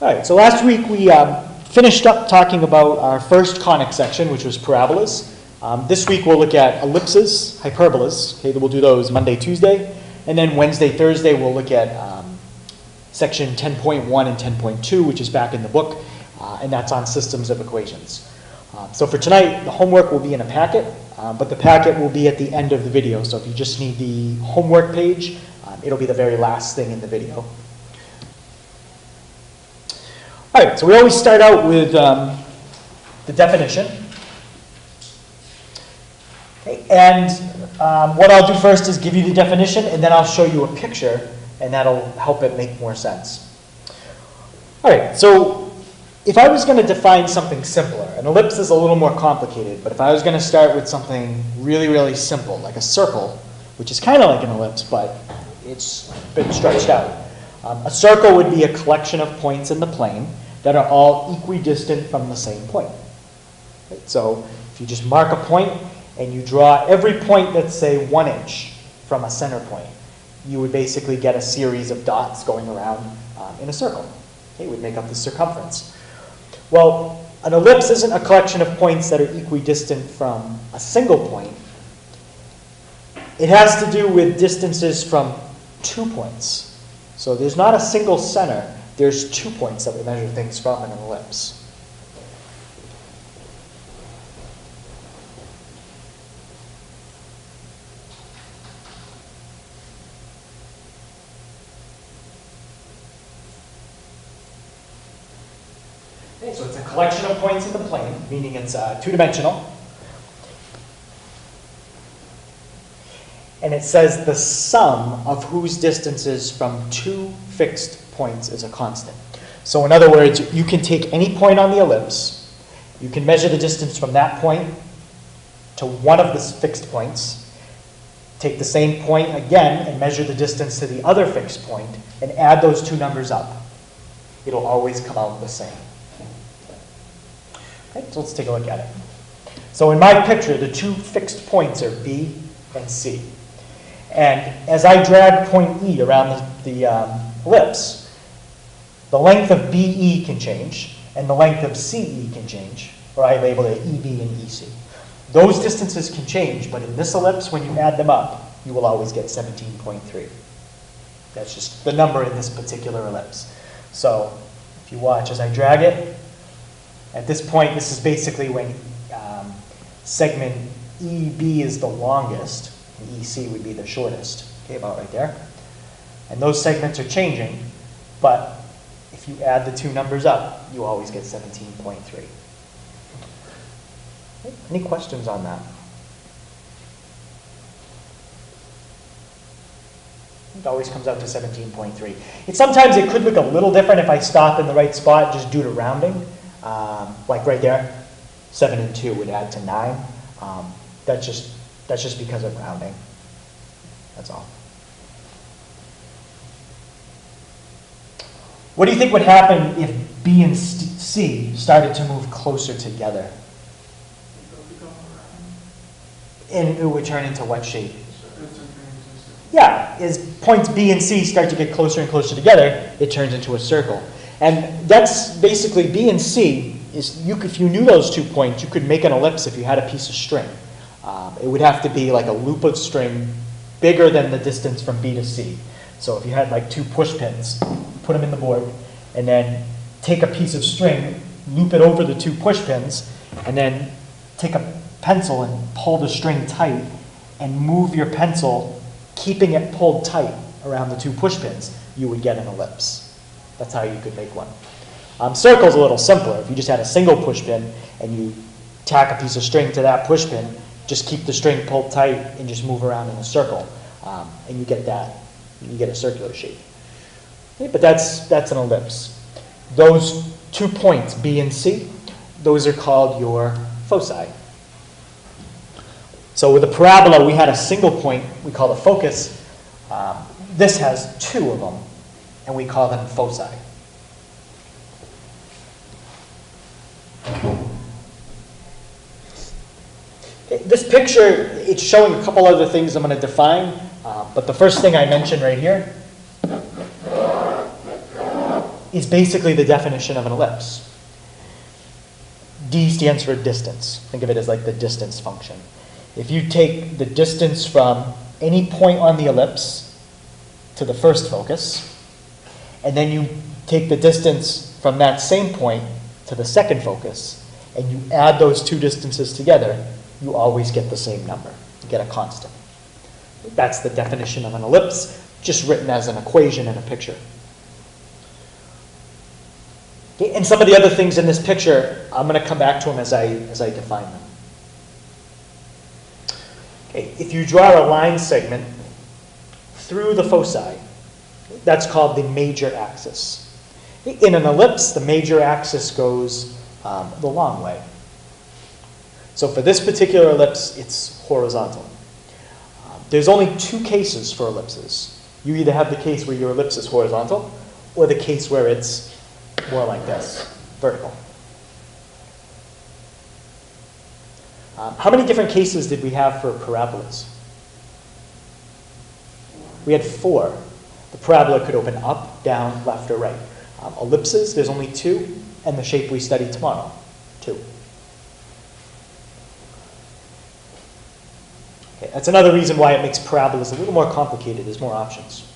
All right, so last week we finished up talking about our first conic section, which was parabolas. This week we'll look at ellipses, hyperbolas. Okay, we'll do those Monday, Tuesday. And then Wednesday, Thursday, we'll look at section 10.1 and 10.2, which is back in the book, and that's on systems of equations. So for tonight, the homework will be in a packet, but the packet will be at the end of the video. So if you just need the homework page, it'll be the very last thing in the video. All right, so we always start out with the definition. Okay, and what I'll do first is give you the definition, and then I'll show you a picture, and that'll help it make more sense. All right, so if I was going to define something simpler, an ellipse is a little more complicated, but if I was going to start with something really, really simple, like a circle, which is kind of like an ellipse, but it's been stretched out. A circle would be a collection of points in the plane that are all equidistant from the same point. Right? So if you just mark a point and you draw every point that's, say, 1 inch from a center point, you would basically get a series of dots going around in a circle. Okay, it would make up the circumference. Well, an ellipse isn't a collection of points that are equidistant from a single point. It has to do with distances from 2 points. So there's not a single center. There's 2 points that we measure things from in an ellipse. Okay, so it's a collection of points in the plane, meaning it's two-dimensional. And it says the sum of whose distances from two fixed points is a constant. So in other words, you can take any point on the ellipse, you can measure the distance from that point to one of the fixed points, take the same point again and measure the distance to the other fixed point, and add those two numbers up. It'll always come out the same. Okay, so let's take a look at it. So in my picture, the two fixed points are B and C. And as I drag point E around the ellipse, the length of BE can change, and the length of CE can change, or I label it EB and EC. Those distances can change, but in this ellipse, when you add them up, you will always get 17.3. That's just the number in this particular ellipse. So if you watch as I drag it, at this point, this is basically when segment EB is the longest, and EC would be the shortest, okay, about right there. And those segments are changing, but if you add the two numbers up, you always get 17.3. Okay, any questions on that? It always comes out to 17.3. Sometimes it could look a little different if I stop in the right spot just due to rounding. Like right there, 7 and 2 would add to 9. That's just because of rounding. That's all. What do you think would happen if B and C started to move closer together? And it would turn into what shape? Yeah, as points B and C start to get closer and closer together, it turns into a circle. And that's basically B and C. If you knew those 2 points, you could make an ellipse if you had a piece of string. It would have to be like a loop of string bigger than the distance from B to C. So if you had like 2 push pins, put them in the board, and then take a piece of string, loop it over the 2 push pins, and then take a pencil and pull the string tight, and move your pencil, keeping it pulled tight around the 2 push pins, you would get an ellipse. That's how you could make one. Circle's a little simpler. If you just had a single push pin and you tack a piece of string to that push pin, just keep the string pulled tight and just move around in a circle, and you get that. You get a circular shape. Okay, but that's an ellipse. Those 2 points, B and C, those are called your foci. So with a parabola, we had a single point we call the focus. This has 2 of them, and we call them foci. Okay, this picture, it's showing a couple other things I'm going to define, but the first thing I mentioned right here is basically the definition of an ellipse. D stands for distance. Think of it as like the distance function. If you take the distance from any point on the ellipse to the first focus, and then you take the distance from that same point to the second focus, and you add those two distances together, you always get the same number. You get a constant. That's the definition of an ellipse, just written as an equation in a picture. Okay, and some of the other things in this picture, I'm going to come back to them as I define them. Okay, if you draw a line segment through the foci, that's called the major axis. In an ellipse, the major axis goes the long way. So for this particular ellipse, it's horizontal. There's only two cases for ellipses. You either have the case where your ellipse is horizontal, or the case where it's more like this, vertical. How many different cases did we have for parabolas? We had 4. The parabola could open up, down, left, or right. Ellipses, there's only 2, and the shape we study tomorrow, 2. Okay, that's another reason why it makes parabolas a little more complicated. There's more options.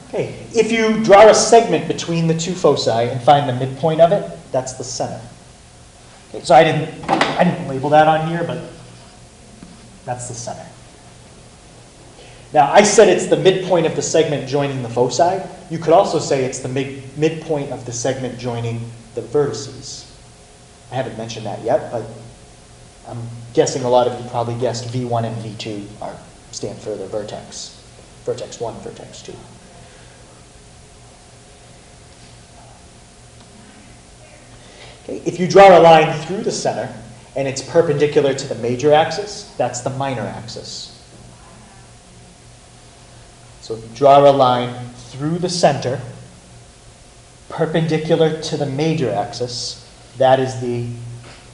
Okay, if you draw a segment between the two foci and find the midpoint of it, that's the center. Okay, so I didn't label that on here, but that's the center. Now, I said it's the midpoint of the segment joining the foci. You could also say it's the midpoint of the segment joining the vertices. I haven't mentioned that yet, but I'm guessing a lot of you probably guessed V1 and V2 stand for the vertex. Vertex 1, vertex 2. Okay, if you draw a line through the center and it's perpendicular to the major axis, that's the minor axis. So if you draw a line through the center, perpendicular to the major axis, that is the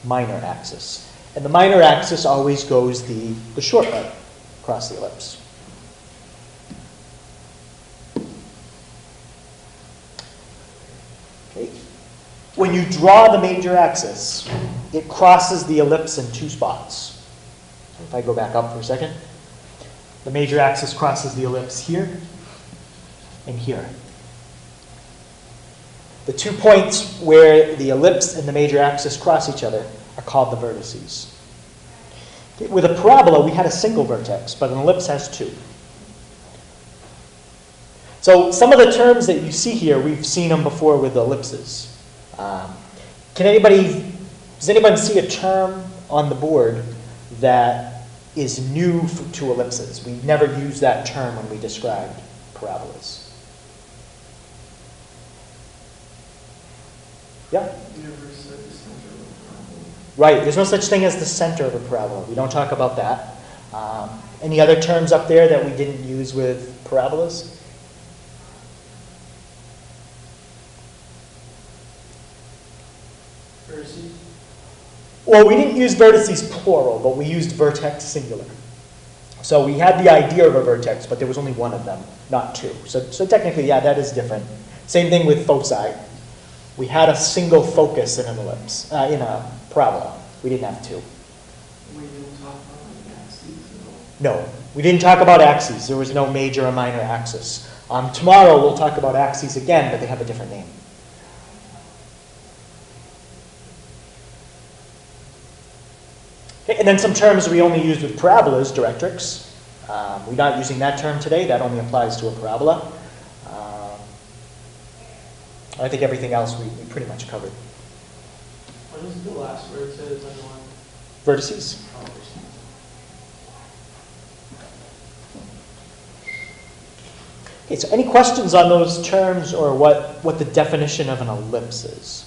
minor axis. And the minor axis always goes the short way across the ellipse. Okay. When you draw the major axis, it crosses the ellipse in 2 spots. If I go back up for a second, the major axis crosses the ellipse here and here. The 2 points where the ellipse and the major axis cross each other are called the vertices. Okay, with a parabola, we had a single vertex, but an ellipse has 2. So some of the terms that you see here, we've seen them before with ellipses. Does anybody see a term on the board that is new to ellipses? We never used that term when we described parabolas. Yeah? You never said the center of a parabola. Right, there's no such thing as the center of a parabola. We don't talk about that. Any other terms up there that we didn't use with parabolas? Vertices? Well, we didn't use vertices plural, but we used vertex singular. So we had the idea of a vertex, but there was only one of them, not 2. So technically, yeah, that is different. Same thing with foci. We had a single focus in an ellipse, in a parabola. We didn't have 2. We didn't talk about axes at all. No, we didn't talk about axes. There was no major or minor axis. Tomorrow we'll talk about axes again, but they have a different name. Okay, and then some terms we only used with parabolas, directrix. We're not using that term today. That only applies to a parabola. I think everything else we pretty much covered. What is the last word it says on the one? Vertices. Oh, vertices. Okay, so any questions on those terms or what the definition of an ellipse is?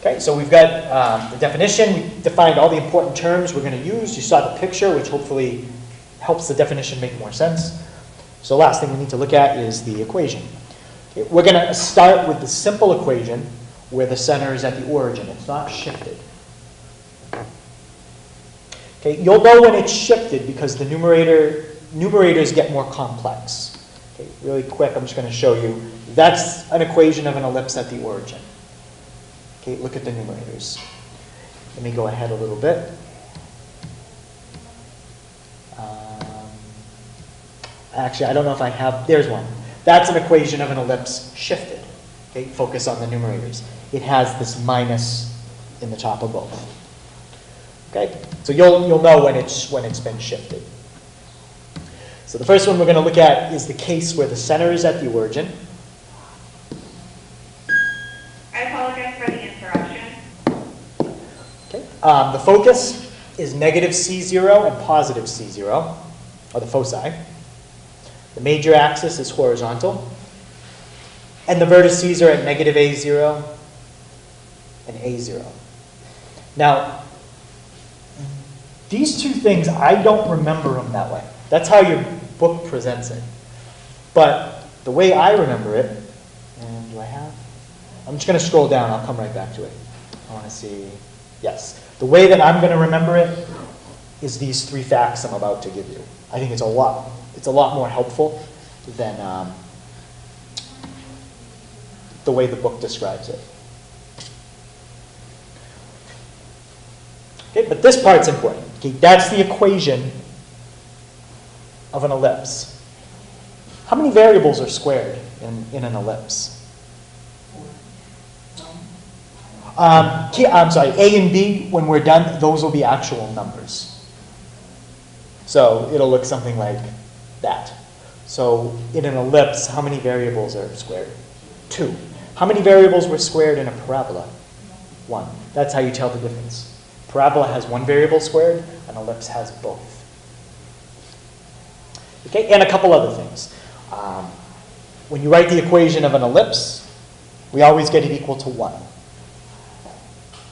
Okay, so we've got the definition. We defined all the important terms we're going to use. You saw the picture, which hopefully helps the definition make more sense. So last thing we need to look at is the equation. Okay, we're going to start with the simple equation where the center is at the origin. It's not shifted. Okay, you'll know when it's shifted because the numerator numerators get more complex. Okay, really quick, I'm just going to show you. That's an equation of an ellipse at the origin. Okay, look at the numerators. Let me go ahead a little bit. Actually, I don't know if I have, there's one. That's an equation of an ellipse shifted. Okay, focus on the numerators. It has this minus in the top of both. Okay, so you'll know when it's been shifted. So the first one we're going to look at is the case where the center is at the origin. I apologize for the interruption. Okay, the focus is negative C0 and positive C0, or the foci. The major axis is horizontal. And the vertices are at negative A0 and A0. Now, these two things, I don't remember them that way. That's how your book presents it. But the way I remember it, and do I have? I'm just going to scroll down. I'll come right back to it. I want to see. Yes. The way that I'm going to remember it is these three facts I'm about to give you. I think it's a lot more helpful than the way the book describes it. Okay, but this part's important. Okay, that's the equation of an ellipse. How many variables are squared in an ellipse? I'm sorry, A and B, when we're done, those will be actual numbers. So it'll look something like that. So in an ellipse, how many variables are squared? 2. How many variables were squared in a parabola? 1. That's how you tell the difference. Parabola has 1 variable squared, an ellipse has both. Okay, and a couple other things. When you write the equation of an ellipse, we always get it equal to 1.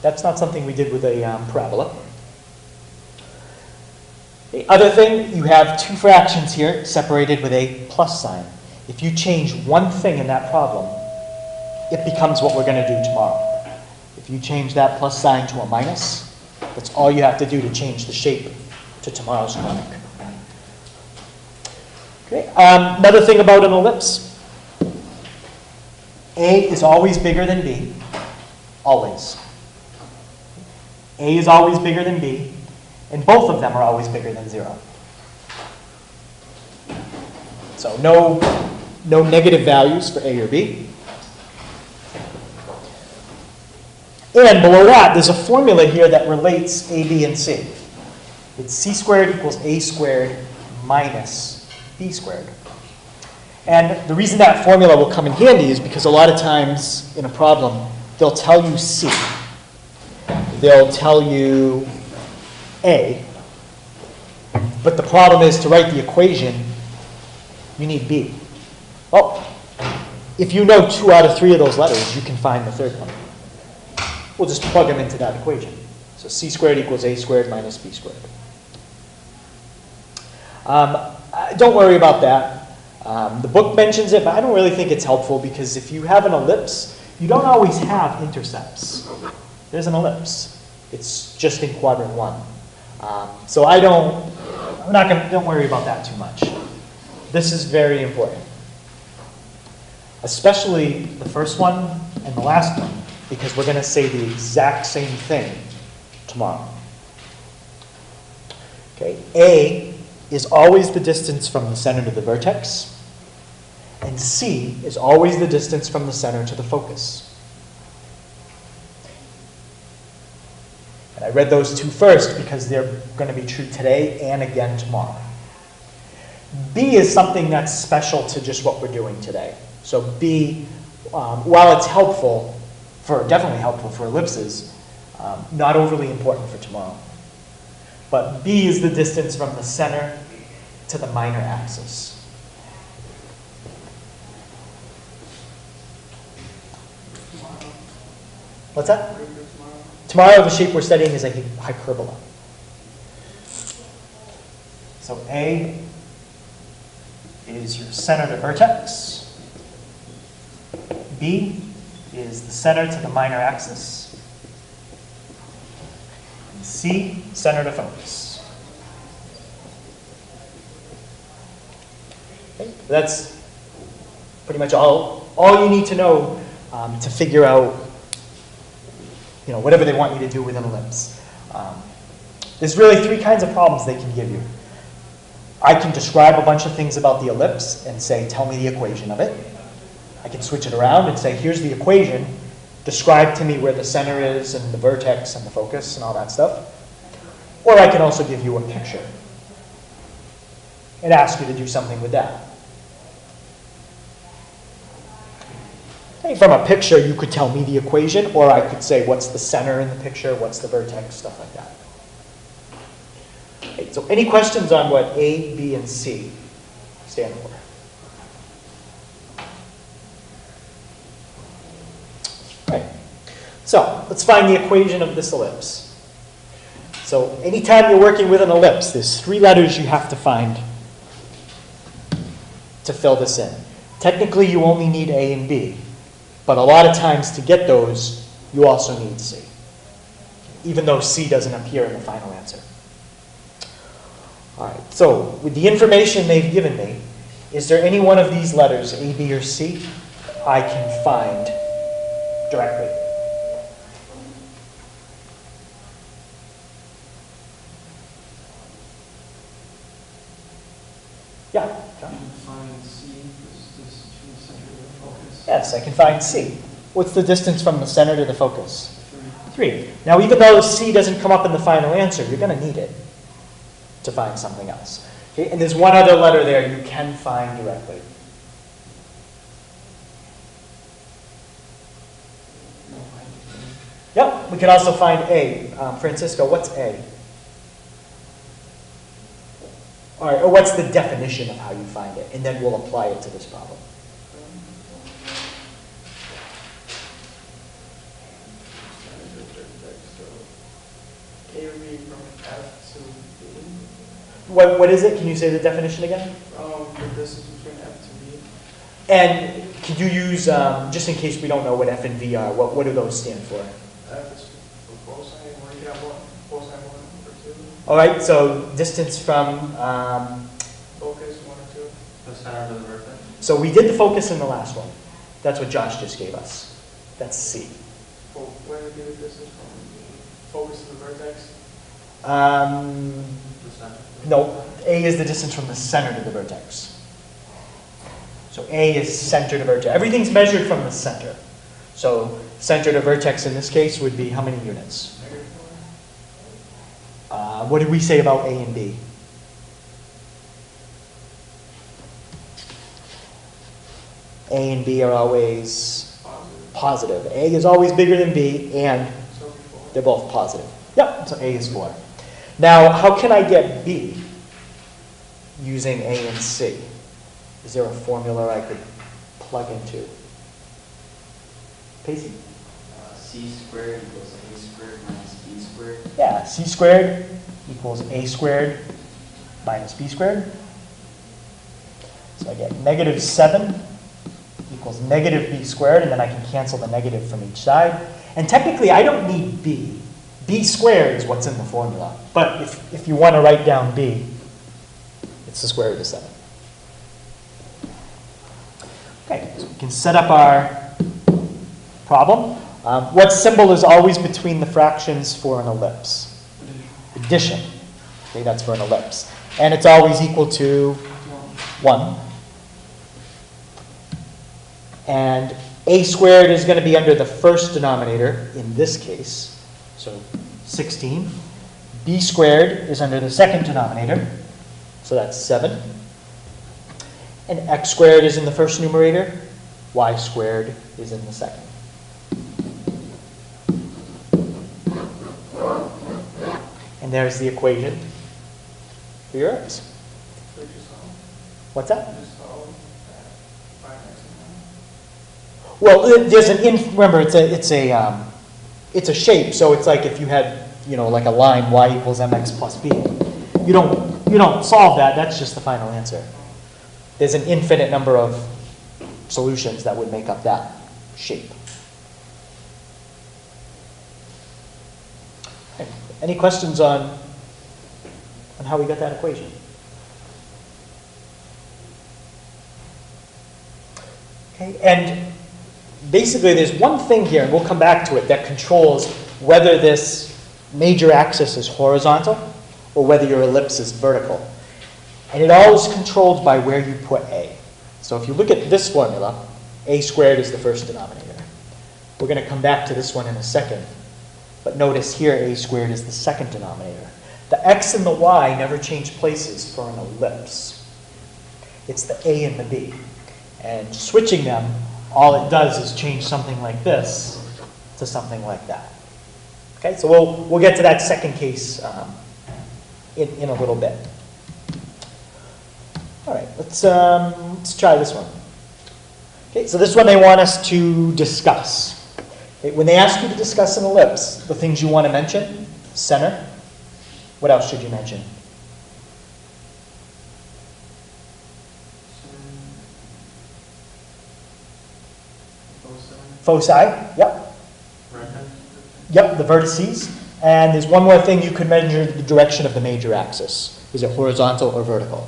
That's not something we did with a parabola. The other thing, you have two fractions here separated with a plus sign. If you change one thing in that problem, it becomes what we're going to do tomorrow. If you change that plus sign to a minus, that's all you have to do to change the shape to tomorrow's conic. Okay. Another thing about an ellipse. A is always bigger than B. Always. A is always bigger than B. And both of them are always bigger than 0. So no negative values for A or B. And below that, there's a formula here that relates A, B, and C. It's C squared equals A squared minus B squared. And the reason that formula will come in handy is because a lot of times in a problem, they'll tell you C. They'll tell you A. But the problem is to write the equation, you need B. Well, if you know 2 out of 3 of those letters, you can find the third one. We'll just plug them into that equation. So C squared equals A squared minus B squared. Don't worry about that. The book mentions it, but I don't really think it's helpful because if you have an ellipse, you don't always have intercepts. There's an ellipse. It's just in quadrant 1. So don't worry about that too much. This is very important. Especially the first one and the last one, because we're going to say the exact same thing tomorrow. Okay, A is always the distance from the center to the vertex, and C is always the distance from the center to the focus. And I read those two first because they're going to be true today and again tomorrow. B is something that's special to just what we're doing today. So B, while it's helpful, definitely helpful for ellipses, not overly important for tomorrow. But B is the distance from the center to the minor axis. What's that? Tomorrow the shape we're studying is a hyperbola. So A is your center to vertex. B is the center to the minor axis. And C, center to focus. Okay? That's pretty much all you need to know to figure out, whatever they want you to do with an ellipse. There's really three kinds of problems they can give you. I can describe a bunch of things about the ellipse and say, tell me the equation of it. I can switch it around and say, here's the equation. Describe to me where the center is and the vertex and the focus and all that stuff. Or I can also give you a picture and ask you to do something with that. Okay, from a picture, you could tell me the equation, or I could say, what's the center in the picture, what's the vertex, stuff like that. Okay, so any questions on what A, B, and C stand for? Right. So let's find the equation of this ellipse. So anytime you're working with an ellipse, there's three letters you have to find to fill this in. Technically, you only need A and B, but a lot of times to get those, you also need C, even though C doesn't appear in the final answer. All right, so with the information they've given me, is there any one of these letters, A, B, or C, I can find directly? Yeah, John? You can find C, this between the center of the focus. Yes, I can find C. What's the distance from the center to the focus? 3. 3. Now, even though C doesn't come up in the final answer, you're going to need it to find something else. Okay? And there's one other letter there you can find directly. Yep, we can also find A. Francisco, what's A? All right, or what's the definition of how you find it? And then we'll apply it to this problem. A would be from F to B. What is it? Can you say the definition again? The distance between F to B. And could you use, just in case we don't know what F and V are, what do those stand for? F is for cosine, where you have one, cosine 1 over 2. All right, so distance from, Focus 1 or 2. The center of the vertex. so we did the focus in the last one. That's what Josh just gave us. That's C. Well, where would be the distance from focus to the vertex? The center. No, A is the distance from the center to the vertex. So A is center to vertex. Everything's measured from the center. So center to vertex in this case would be how many units? What did we say about A and B? A and B are always positive. A is always bigger than B, and they're both positive. Yep, so A is 4. Now, how can I get B using A and C? Is there a formula I could plug into? Pacey? C squared equals A squared minus B squared. Yeah, C squared equals A squared minus B squared. So I get negative 7 equals negative B squared, and then I can cancel the negative from each side. And technically, I don't need B. B squared is what's in the formula. But if you want to write down B, it's the square root of 7. Okay, so we can set up our problem. What symbol is always between the fractions for an ellipse? Addition. Okay, that's for an ellipse. And it's always equal to 1. And A squared is going to be under the first denominator in this case, so 16. B squared is under the second denominator, so that's 7. And x squared is in the first numerator, y squared is in the second. And there's the equation for your x. What's that? Well, there's remember, it's a shape, so it's like if you had, like a line, y equals mx plus b. You don't solve that, that's just the final answer. There's an infinite number of solutions that would make up that shape. Okay. Any questions on how we got that equation? Okay, and basically there's one thing here, and we'll come back to it, that controls whether this major axis is horizontal or whether your ellipse is vertical. And it all is controlled by where you put a. So if you look at this formula, a squared is the first denominator. We're going to come back to this one in a second. But notice here, a squared is the second denominator. The x and the y never change places for an ellipse. It's the a and the b. And switching them, all it does is change something like this to something like that. Okay, so we'll get to that second case in a little bit. All right, let's try this one. Okay, so this one they want us to discuss. Okay, when they ask you to discuss an ellipse, the things you want to mention: center. What else should you mention? Foci. Yep. Yep, the vertices. And there's one more thing you could measure: the direction of the major axis. Is it horizontal or vertical?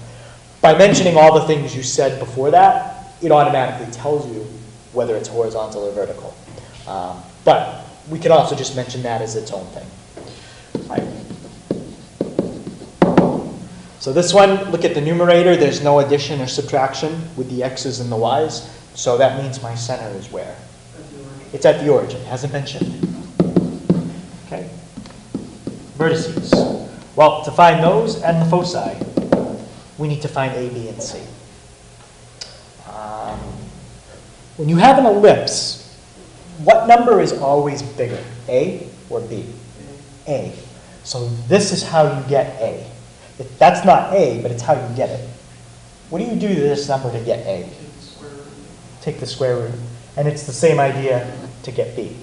By mentioning all the things you said before that, it automatically tells you whether it's horizontal or vertical. But we can also just mention that as its own thing. All right. So this one, look at the numerator. There's no addition or subtraction with the x's and the y's. So that means my center is where? It's at the origin. It hasn't mentioned. Okay. Vertices. Well, to find those and the foci, we need to find A, B, and C. When you have an ellipse, what number is always bigger, A or B? A. So this is how you get A. That's not A, but it's how you get it. What do you do to this number to get A? Take the square root. And it's the same idea to get B.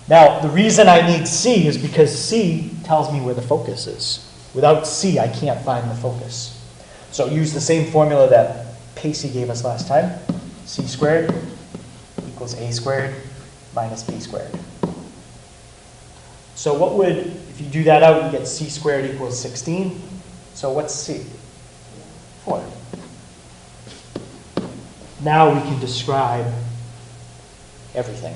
Now, the reason I need C is because C tells me where the focus is. Without C, I can't find the focus. So use the same formula that Pacey gave us last time. C squared equals A squared minus B squared. So what would, if you do that out, you get C squared equals 16. So what's C? 4. Now we can describe everything.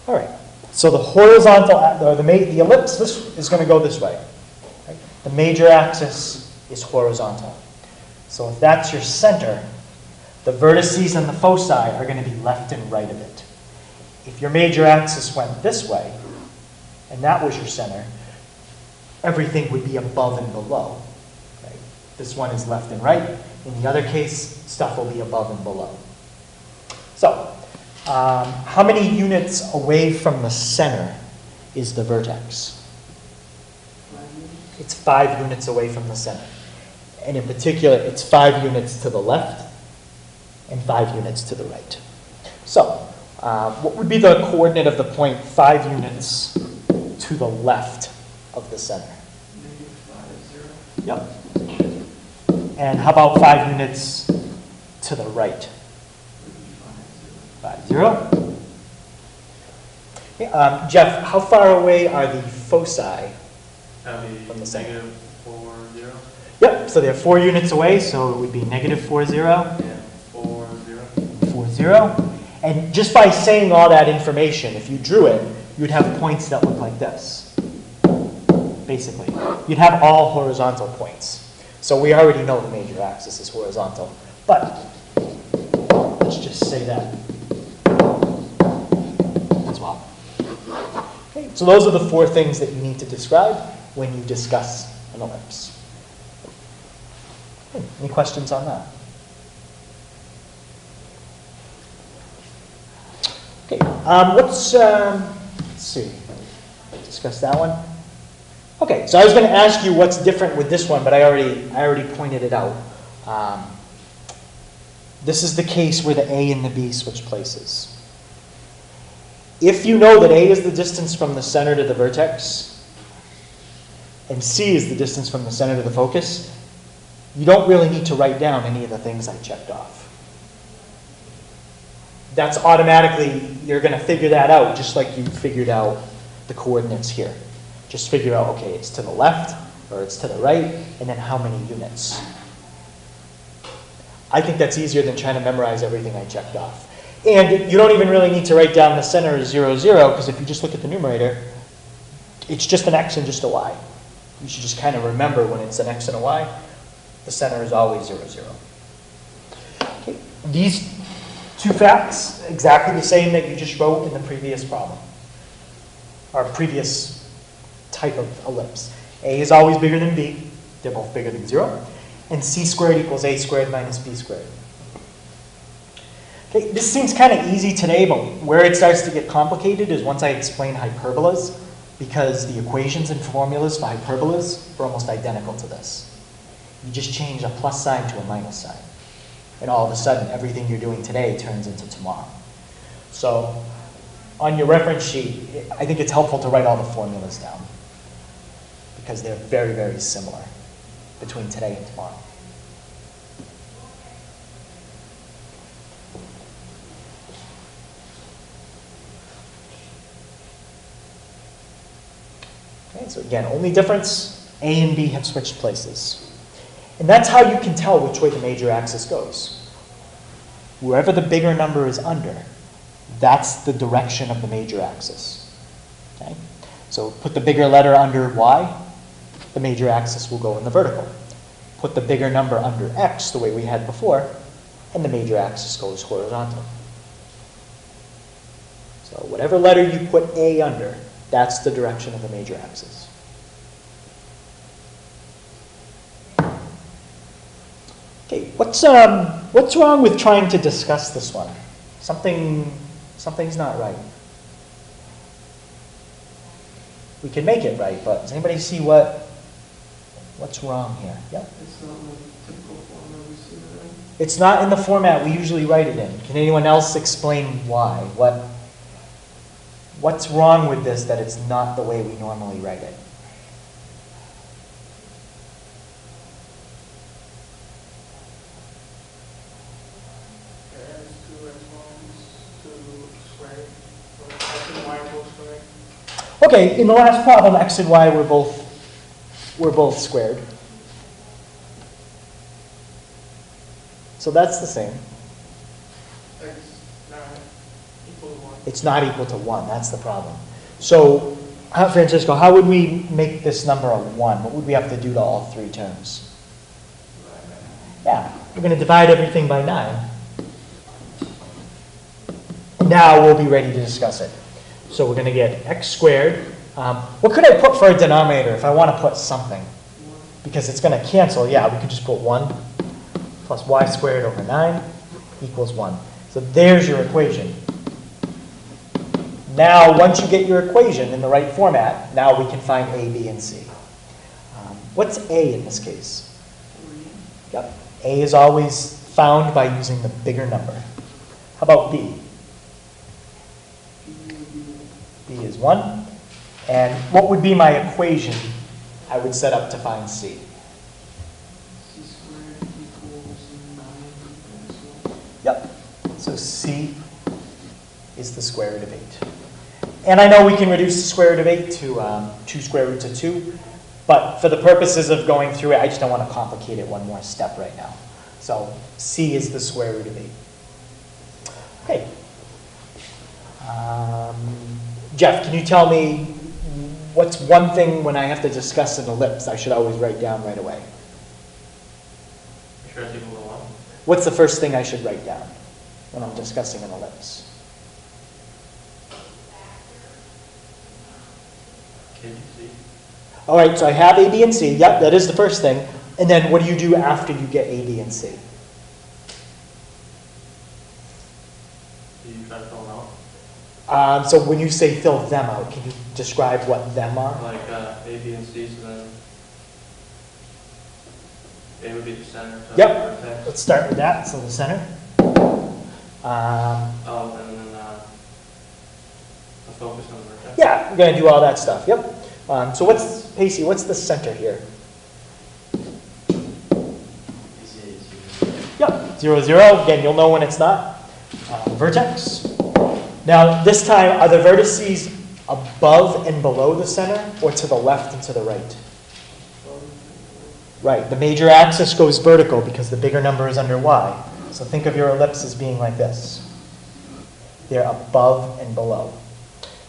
All right. So the horizontal, or the ellipse, this is going to go this way. Right? The major axis is horizontal. So if that's your center, the vertices and the foci are going to be left and right of it. If your major axis went this way, and that was your center, everything would be above and below. Right? This one is left and right. In the other case, stuff will be above and below. So, how many units away from the center is the vertex? It's 5 units away from the center. And in particular, it's 5 units to the left and 5 units to the right. So, what would be the coordinate of the point 5 units to the left of the center? Yep. And how about 5 units to the right? 5, 0. Okay, Jeff, how far away are the foci from the center? -4, 0. Yep, so they're 4 units away, so it would be -4, 0. Yeah, 4, 0. 4, 0. And just by saying all that information, if you drew it, you'd have points that look like this. Basically. You'd have all horizontal points. So we already know the major axis is horizontal. But let's just say that as well. Okay, so those are the 4 things that you need to describe when you discuss an ellipse. Okay, any questions on that? Okay, let's see. Discuss that one. Okay, so I was going to ask you what's different with this one, but I already pointed it out. This is the case where the A and the B switch places. If you know that A is the distance from the center to the vertex, and C is the distance from the center to the focus, you don't really need to write down any of the things I checked off. That's automatically, you're going to figure that out just like you figured out the coordinates here. Just figure out, okay, it's to the left or it's to the right, and then how many units. I think that's easier than trying to memorize everything I checked off. And you don't even really need to write down the center as 0, 0, because if you just look at the numerator, it's just an x and just a y. You should just kind of remember when it's an x and a y, the center is always 0, 0. Okay. These two facts, exactly the same that you just wrote in the previous problem, or previous type of ellipse. A is always bigger than b. They're both bigger than 0. And c squared equals a squared minus b squared. Okay, this seems kind of easy today, but where it starts to get complicated is once I explain hyperbolas, because the equations and formulas for hyperbolas are almost identical to this. You just change a plus sign to a minus sign. And all of a sudden, everything you're doing today turns into tomorrow. So on your reference sheet, I think it's helpful to write all the formulas down, because they're very, very similar between today and tomorrow. Okay, so again, only difference, A and B have switched places. And that's how you can tell which way the major axis goes. Wherever the bigger number is under, that's the direction of the major axis. Okay? So put the bigger letter under y, the major axis will go in the vertical. Put the bigger number under x, the way we had before, and the major axis goes horizontal. So whatever letter you put A under, that's the direction of the major axis. Okay, what's wrong with trying to discuss this one? Something's not right. We can make it right, but does anybody see what's wrong here? Yeah? It's not in the typical format we see it in. It's not in the format we usually write it in. Can anyone else explain why? What's wrong with this that it's not the way we normally write it? X, 2x ones, 2 squared, or x and y both squared. Okay, in the last problem, x and y were both squared. So that's the same. X not equal to 1. It's not equal to 1. That's the problem. So, Francisco, how would we make this number a 1? What would we have to do to all three terms? Yeah, we're going to divide everything by 9. Now we'll be ready to discuss it. So we're going to get x squared. What could I put for a denominator if I want to put something? Because it's going to cancel. Yeah, we could just put 1 plus y squared over 9 equals 1. So there's your equation. Now, once you get your equation in the right format, now we can find A, B, and C. What's A in this case? 3. Yep. A is always found by using the bigger number. How about B? B is 1. And what would be my equation I would set up to find C? C squared equals 9 minus 1. Yep. So C is the square root of 8. And I know we can reduce the square root of 8 to 2 square roots of 2, but for the purposes of going through it, I just don't want to complicate it one more step right now. So C is the square root of 8. Okay. Jeff, can you tell me what's one thing when I have to discuss an ellipse I should always write down right away? Sure it's equal to 1. What's the first thing I should write down when I'm discussing an ellipse? Can you see? All right, so I have A, B, and C. Yep, that is the first thing. And then what do you do after you get A, B, and C? Do you try to fill them out? So when you say fill them out, can you describe what them are? Like A, B, and C, so then A would be the center. So Yep. vertex. Let's start with that. So the center. Oh, and then the focus on the vertex. Yeah, we're going to do all that stuff. Yep. So what's, Pacey, what's the center here? This is Yep, 0, 0. Again, you'll know when it's not. Vertex. Now, this time, are the vertices above and below the center, or to the left and to the right? Right, the major axis goes vertical because the bigger number is under y. So think of your ellipse as being like this. They're above and below.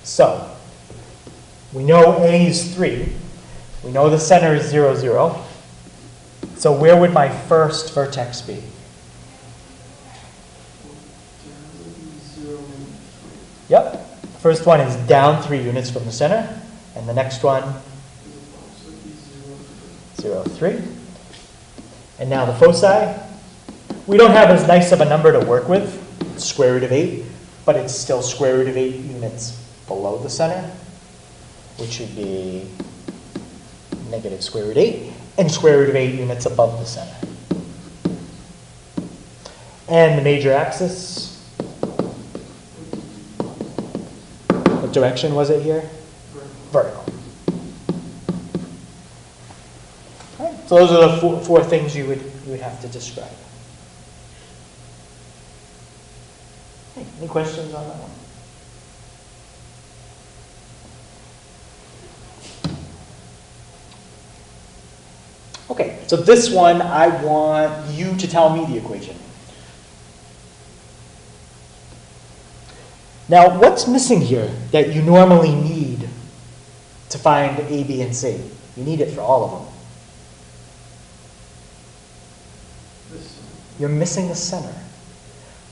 So, we know A is 3. We know the center is 0, 0. So where would my first vertex be? Yep. First one is down 3 units from the center. And the next one, 0, 3. And now the foci. We don't have as nice of a number to work with. It's square root of 8. But it's still square root of 8 units below the center, which would be negative square root 8, and square root of 8 units above the center. And the major axis, what direction was it here? Vertical. All right, so those are the four things you would have to describe. Hey, any questions on that one? Okay, so this one, I want you to tell me the equation. Now, what's missing here that you normally need to find A, B, and C? You need it for all of them. You're missing the center.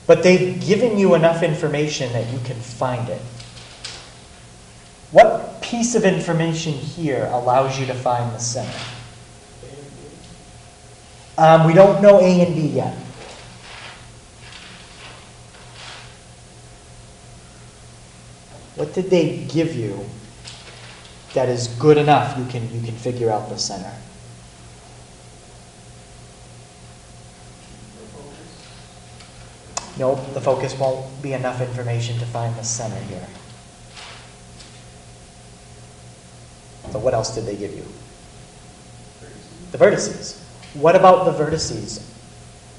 But they've given you enough information that you can find it. What piece of information here allows you to find the center? We don't know A and B yet. What did they give you that is good enough you can figure out the center? No, the focus won't be enough information to find the center here. So what else did they give you? The vertices. What about the vertices?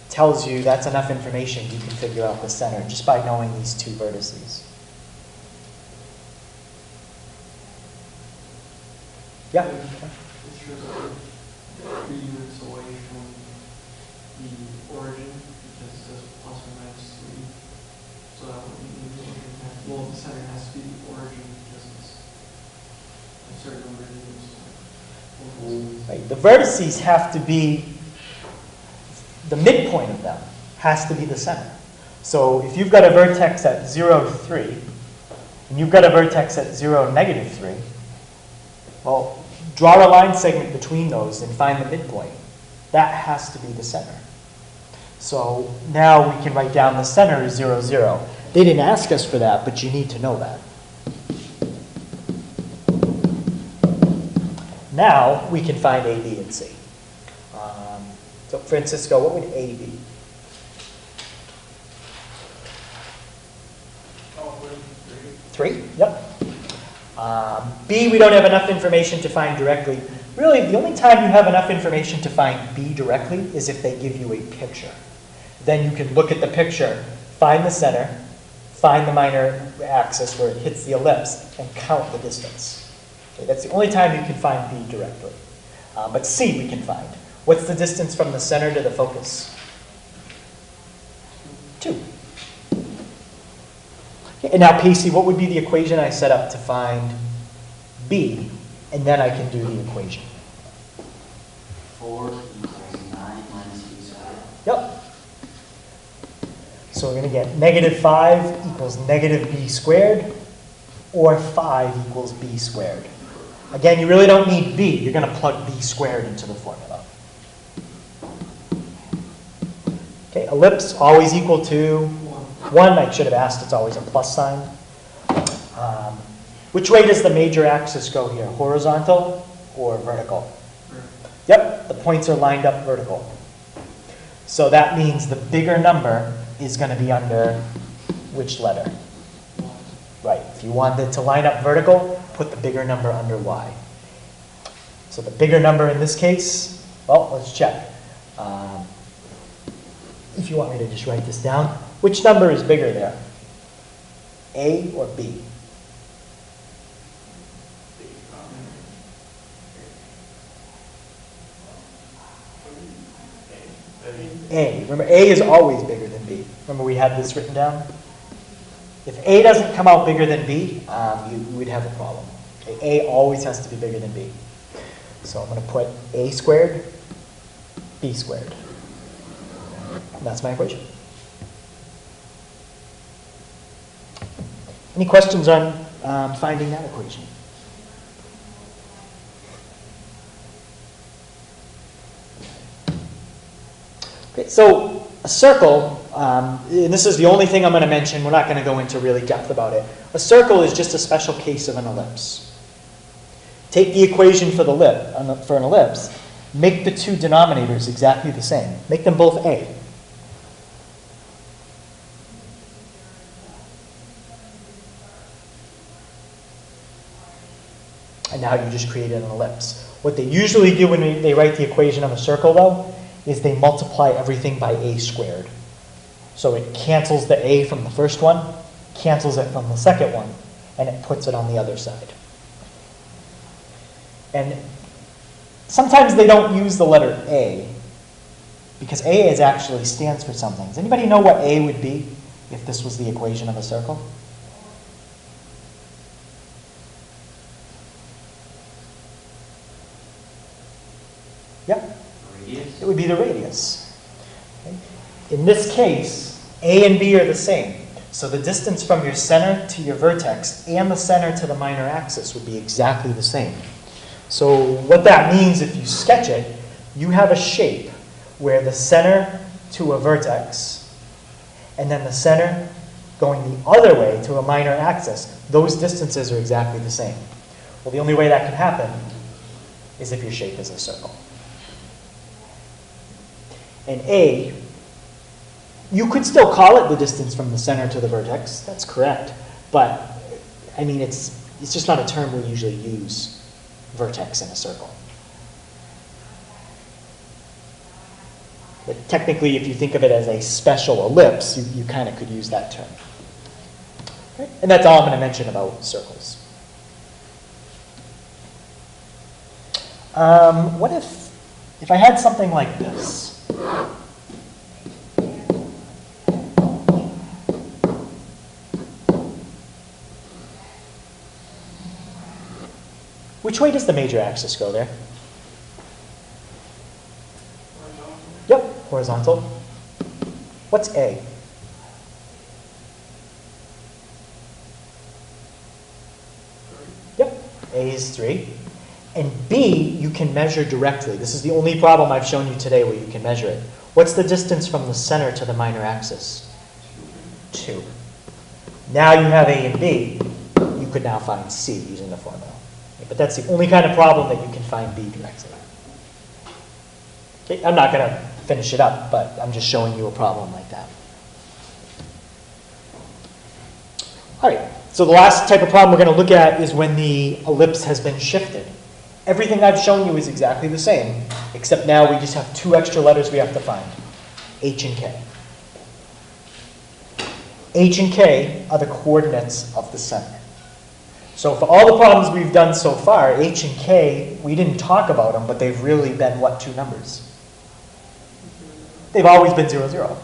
Tells you that's enough information you can figure out the center just by knowing these two vertices. Yeah? It shows like 3 units away from the origin, because it says plus or minus 3. So that would be well, the center has to be the origin, because it's a certain number of units. Right. The vertices have to be, the midpoint of them has to be the center. So if you've got a vertex at 0, 3, and you've got a vertex at 0, negative 3, well, draw a line segment between those and find the midpoint. That has to be the center. So now we can write down the center is 0, 0. They didn't ask us for that, but you need to know that. Now we can find A, B, and C. So Francisco, what would A be? Oh, 3? Yep. B, we don't have enough information to find directly. Really, the only time you have enough information to find B directly is if they give you a picture. Then you can look at the picture, find the center, find the minor axis where it hits the ellipse, and count the distance. Okay, that's the only time you can find B directly. But C we can find. What's the distance from the center to the focus? 2. Okay, and now Pacey, what would be the equation I set up to find B? And then I can do the equation. 4 equals 9 minus b squared. Yep. So we're going to get negative 5 equals negative b squared, or 5 equals b squared. Again, you really don't need b. You're going to plug b squared into the formula. Okay, ellipse always equal to 1. I should have asked, it's always a plus sign. Which way does the major axis go here? Horizontal or vertical? Yep, the points are lined up vertical. So that means the bigger number is going to be under which letter? Right, if you wanted it to line up vertical, put the bigger number under y. So the bigger number in this case, well, let's check. If you want me to just write this down, which number is bigger there? A or B? A. Remember, A is always bigger than B. Remember we had this written down? If A doesn't come out bigger than B, you would have a problem. Okay? A always has to be bigger than B. So I'm going to put A squared, B squared. And that's my equation. Any questions on finding that equation? Okay, so a circle, and this is the only thing I'm going to mention, we're not going to go into really depth about it. A circle is just a special case of an ellipse. Take the equation for an ellipse, make the two denominators exactly the same. Make them both A. And now you just created an ellipse. What they usually do when they write the equation of a circle, though, is they multiply everything by A squared. So it cancels the A from the first one, cancels it from the second one, and it puts it on the other side. And sometimes they don't use the letter A, because A actually stands for something. Does anybody know what A would be if this was the equation of a circle? Yep. Radius? It would be the radius. Okay. In this case, A and B are the same. So the distance from your center to your vertex and the center to the minor axis would be exactly the same. So what that means, if you sketch it, you have a shape where the center to a vertex and then the center going the other way to a minor axis, those distances are exactly the same. Well, the only way that can happen is if your shape is a circle. And A, you could still call it the distance from the center to the vertex. That's correct. But, I mean, it's just not a term we usually use, vertex in a circle. But technically, if you think of it as a special ellipse, you kind of could use that term. Okay? And that's all I'm going to mention about circles. What if I had something like this? Which way does the major axis go there? Yep, horizontal. What's A? Yep, A is 3. And B, you can measure directly. This is the only problem I've shown you today where you can measure it. What's the distance from the center to the minor axis? 2. Now you have A and B. You could now find C using the formula. Okay, but that's the only kind of problem that you can find B directly. Okay, I'm not going to finish it up, but I'm just showing you a problem like that. All right, so the last type of problem we're going to look at is when the ellipse has been shifted. Everything I've shown you is exactly the same, except now we just have 2 extra letters we have to find, H and K. H and K are the coordinates of the center. So for all the problems we've done so far, H and K, we didn't talk about them, but they've really been what 2 numbers? They've always been 0, 0.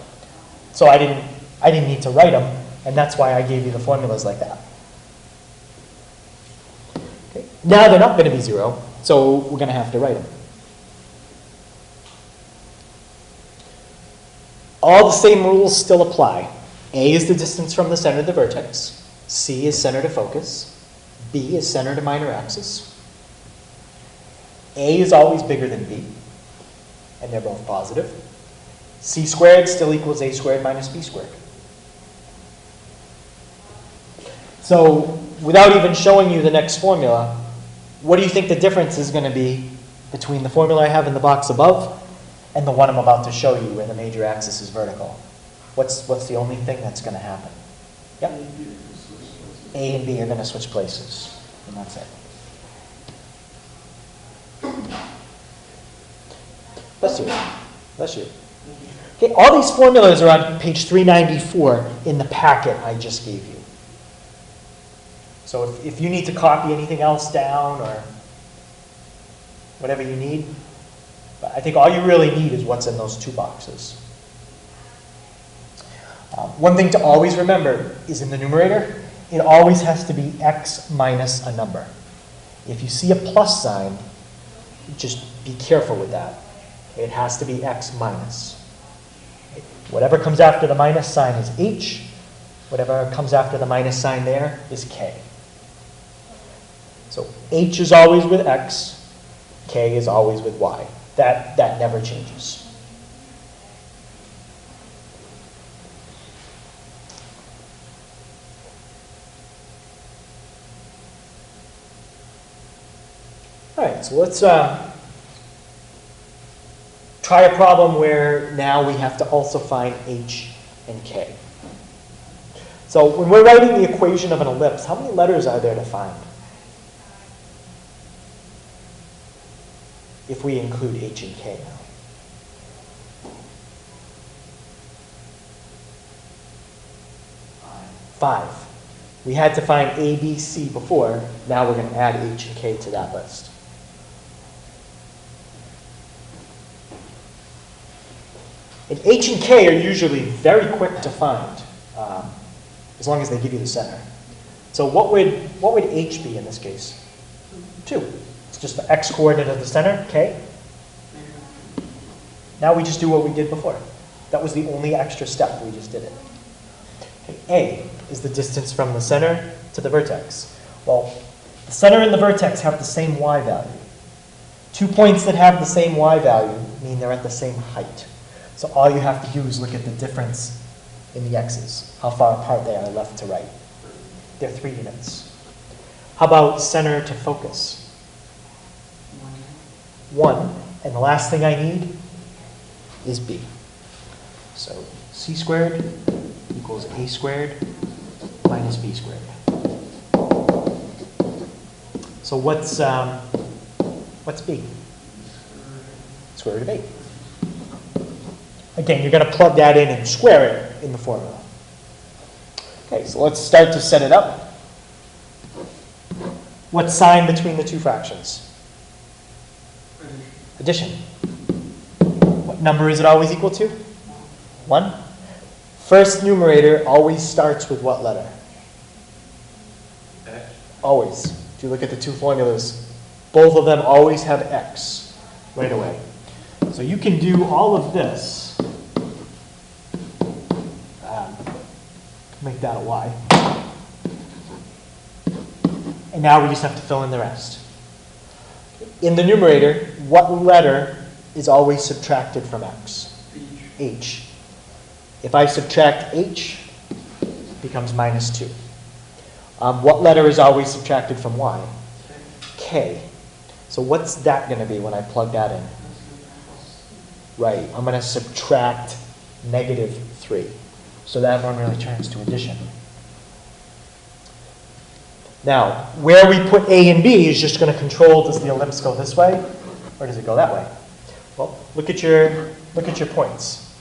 So I didn't need to write them, and that's why I gave you the formulas like that. Okay. Now they're not going to be 0, so we're going to have to write them. All the same rules still apply. A is the distance from the center of the vertex. C is center to focus. B is center to minor axis. A is always bigger than B, and they're both positive. C squared still equals A squared minus B squared. So without even showing you the next formula, what do you think the difference is going to be between the formula I have in the box above and the one I'm about to show you where the major axis is vertical? What's the only thing that's going to happen? Yep. A and B are going to switch places, and that's it. Bless you. Bless you. Okay, all these formulas are on page 394 in the packet I just gave you. So if you need to copy anything else down or whatever you need, But I think all you really need is what's in those two boxes. One thing to always remember is in the numerator, it always has to be x minus a number. If you see a plus sign, just be careful with that. It has to be x minus. Whatever comes after the minus sign is h. Whatever comes after the minus sign there is k. So h is always with x, k is always with y. That never changes. All right, so let's try a problem where now we have to also find h and k. So when we're writing the equation of an ellipse, how many letters are there to find? If we include h and k now. 5. We had to find a, b, c before. Now we're going to add h and k to that list. And h and k are usually very quick to find, as long as they give you the center. So what would h be in this case? 2. It's just the x coordinate of the center, k. Now we just do what we did before. That was the only extra step. We just did it. Okay, a is the distance from the center to the vertex. Well, the center and the vertex have the same y value. 2 points that have the same y value mean they're at the same height. So all you have to do is look at the difference in the x's, how far apart they are left to right. They're 3 units. How about center to focus? 1. And the last thing I need is b. So c squared equals a squared minus b squared. So what's b? Square root of 8. Again, you're going to plug that in and square it in the formula. Okay, so let's start to set it up. What's sign between the two fractions? Addition. What number is it always equal to? 1. First numerator always starts with what letter? X. Always. If you look at the two formulas, both of them always have x right away. So you can do all of this. Make that a y. And now we just have to fill in the rest. In the numerator, what letter is always subtracted from x? H. If I subtract h, it becomes minus 2. What letter is always subtracted from y? K. So what's that going to be when I plug that in? Right, I'm going to subtract negative 3. So that one really turns to addition. Now, where we put a and b is just going to control, does the ellipse go this way or does it go that way? Well, look at your points.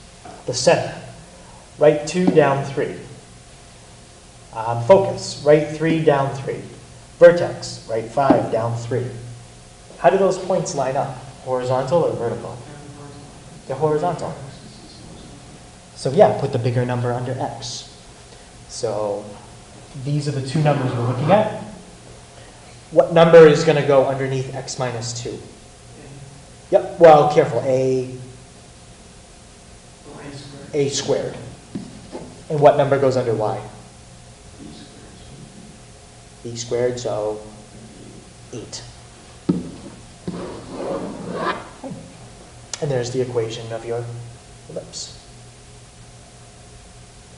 The center, right 2, down 3. Focus, right 3, down 3. Vertex, right 5, down 3. How do those points line up? Horizontal or vertical? They're horizontal. So yeah, put the bigger number under x. So these are the two numbers we're looking at. What number is going to go underneath x minus 2? Yep, well, careful. A squared. And what number goes under y? B squared, so 8. And there's the equation of your ellipse.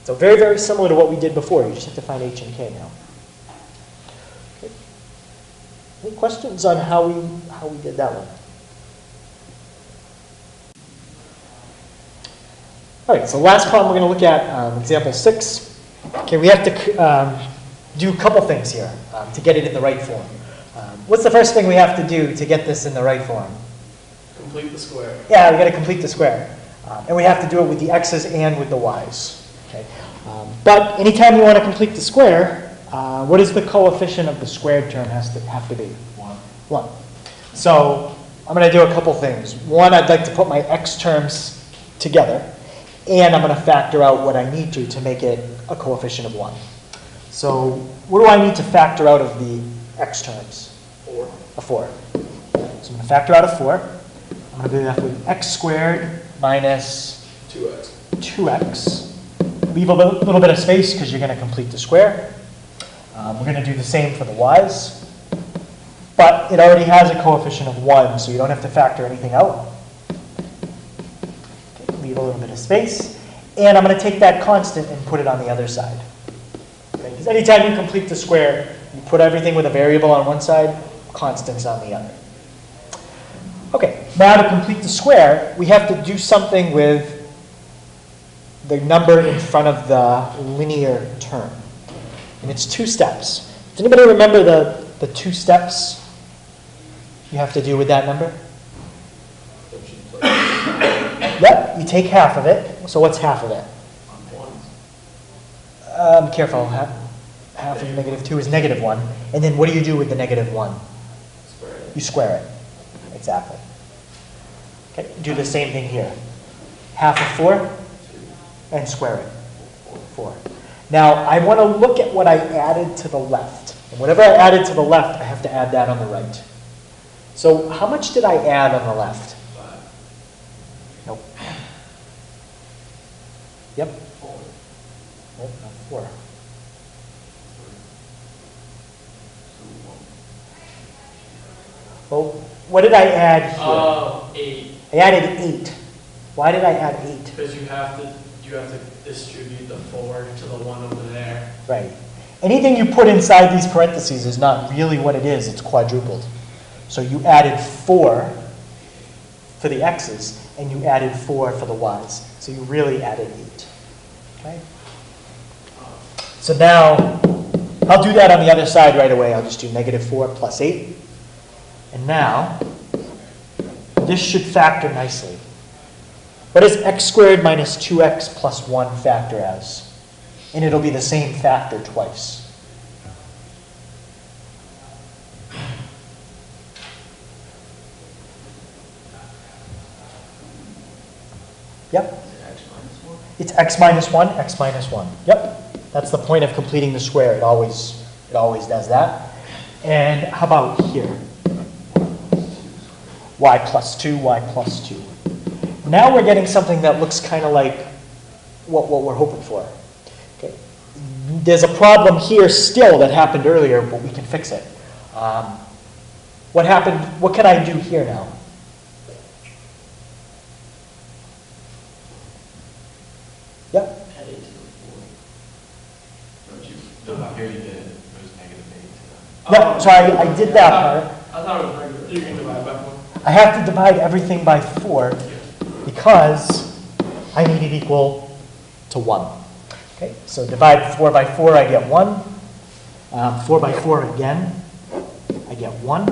So very, very similar to what we did before. You just have to find h and k now. Okay. Any questions on how we did that one? All right, so last problem we're going to look at, example 6. Okay, we have to do a couple things here to get it in the right form. What's the first thing we have to do to get this in the right form? Complete the square. Yeah, we got to complete the square. And we have to do it with the x's and with the y's. Okay. But anytime you want to complete the square, what is the coefficient of the squared term have to be? 1. 1. So I'm going to do a couple things. One, I'd like to put my x terms together, and I'm going to factor out what I need to make it a coefficient of 1. So what do I need to factor out of the x terms? 4. A 4. So I'm going to factor out a 4. I'm going to be left with x squared minus 2x. 2x. Leave a little bit of space because you're going to complete the square. We're going to do the same for the y's. But it already has a coefficient of 1, so you don't have to factor anything out. Okay, leave a little bit of space. And I'm going to take that constant and put it on the other side. Because anytime you complete the square, you put everything with a variable on one side, constants on the other. Okay, now to complete the square, we have to do something with the number in front of the linear term. And it's 2 steps. Does anybody remember the 2 steps you have to do with that number? Yep, you take half of it. So what's half of it? 1. Careful, half of negative 2 is negative 1. And then what do you do with the negative 1? Square it. You square it. Exactly. Okay, do the same thing here. Half of 4 and square it. 4. Now, I want to look at what I added to the left. And whatever I added to the left, I have to add that on the right. So how much did I add on the left? 5. Nope. Yep. 4. Nope, not 4. Well, what did I add here? Oh, 8. I added 8. Why did I add 8? Because you have to distribute the 4 to the 1 over there. Right. Anything you put inside these parentheses is not really what it is. It's quadrupled. So you added 4 for the x's, and you added 4 for the y's. So you really added 8. Okay? So now, I'll do that on the other side right away. I'll just do negative 4 plus 8. And now, this should factor nicely. What does x squared minus 2x plus 1 factor as? And it'll be the same factor twice. Yep. It's x minus 1, x minus 1. Yep. That's the point of completing the square. It always does that. And how about here? Y plus 2, y plus 2. Now we're getting something that looks kind of like what we're hoping for. Okay. There's a problem here still that happened earlier, but we can fix it. What happened? What can I do here now? Yep. Add 8 to the 4. Don't you? No, here you did it. It was negative 8. No, so I did that part. I thought it was regular. You can divide by 4. I have to divide everything by 4 because I need it equal to 1. Okay, so divide 4 by 4, I get 1. 4 by 4 again, I get 1.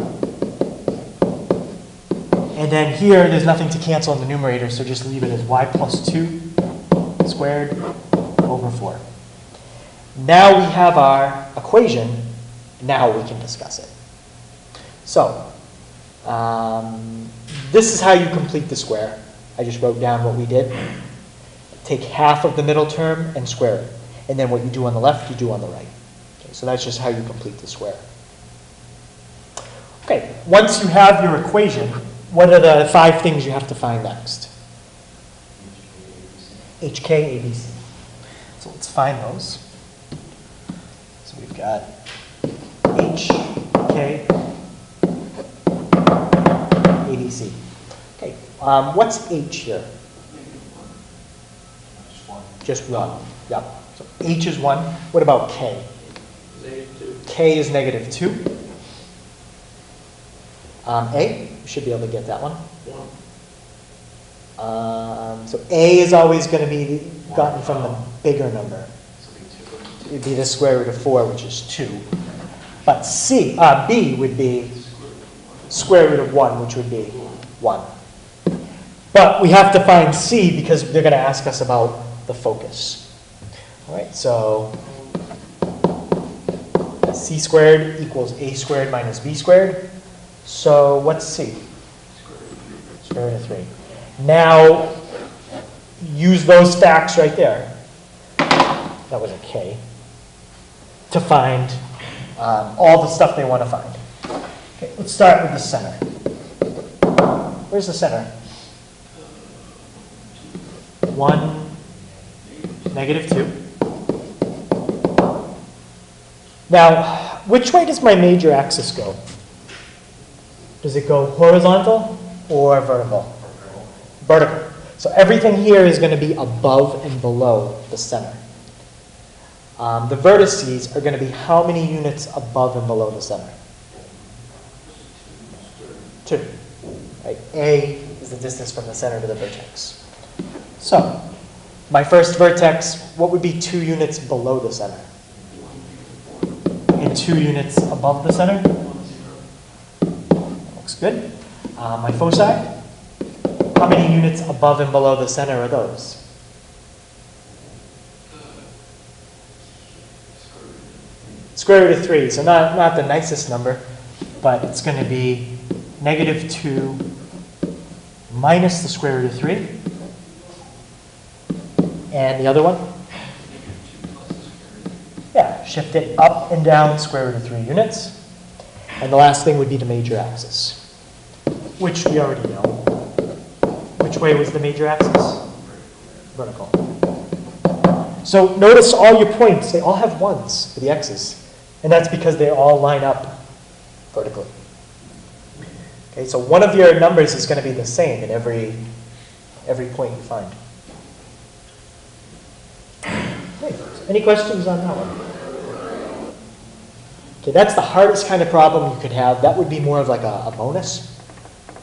And then here, there's nothing to cancel in the numerator, so just leave it as y plus 2 squared over 4. Now we have our equation. Now we can discuss it. So, this is how you complete the square. I just wrote down what we did. Take half of the middle term and square it. And then what you do on the left, you do on the right. Okay, so that's just how you complete the square. Okay, once you have your equation, what are the 5 things you have to find next? HK, ABC. So let's find those. So we've got H, K, ABC. Okay, what's H here? Just 1. Yep. So H is 1. What about K? K is negative 2. A, you should be able to get that one. So A is always going to be gotten from the bigger number. It would be the square root of 4, which is 2. But B would be square root of 1, which would be 1. But we have to find C because they're going to ask us about the focus. All right, so C squared equals A squared minus B squared. So what's C? Square root of 3. Now, use those facts right there. That was a K. To find all the stuff they want to find. Okay, let's start with the center. Where's the center? 1, negative 2. Now, which way does my major axis go? Does it go horizontal or vertical? Vertical. So everything here is going to be above and below the center. The vertices are going to be how many units above and below the center? 2. Right? A is the distance from the center to the vertex. So, my first vertex, what would be 2 units below the center? And 2 units above the center? Looks good. My foci, how many units above and below the center are those? Square root of 3, so not the nicest number, but it's going to be negative 2 minus the square root of 3. And the other one? Yeah, shift it up and down square root of 3 units. And the last thing would be the major axis, which we already know. Which way was the major axis? Vertical. So notice all your points, they all have 1s for the x's. And that's because they all line up vertically. Okay, so one of your numbers is going to be the same in every point you find. Okay, any questions on that one? Okay, that's the hardest kind of problem you could have. That would be more of like a bonus,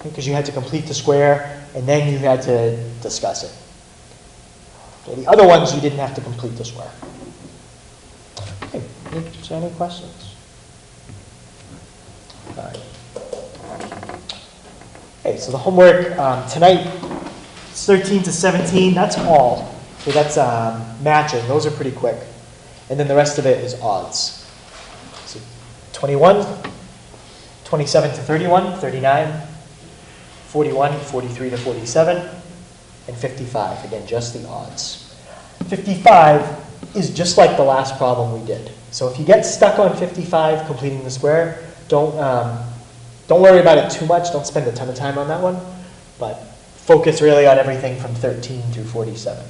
because you had to complete the square and then you had to discuss it. Okay, the other ones you didn't have to complete the square. Okay, any questions? All right. Okay, so the homework tonight is 13 to 17. That's all. So that's matching. Those are pretty quick. And then the rest of it is odds. So 21, 27 to 31, 39, 41, 43 to 47, and 55. Again, just the odds. 55 is just like the last problem we did. So if you get stuck on 55 completing the square, don't worry about it too much. Don't spend a ton of time on that one. But focus really on everything from 13 to 47.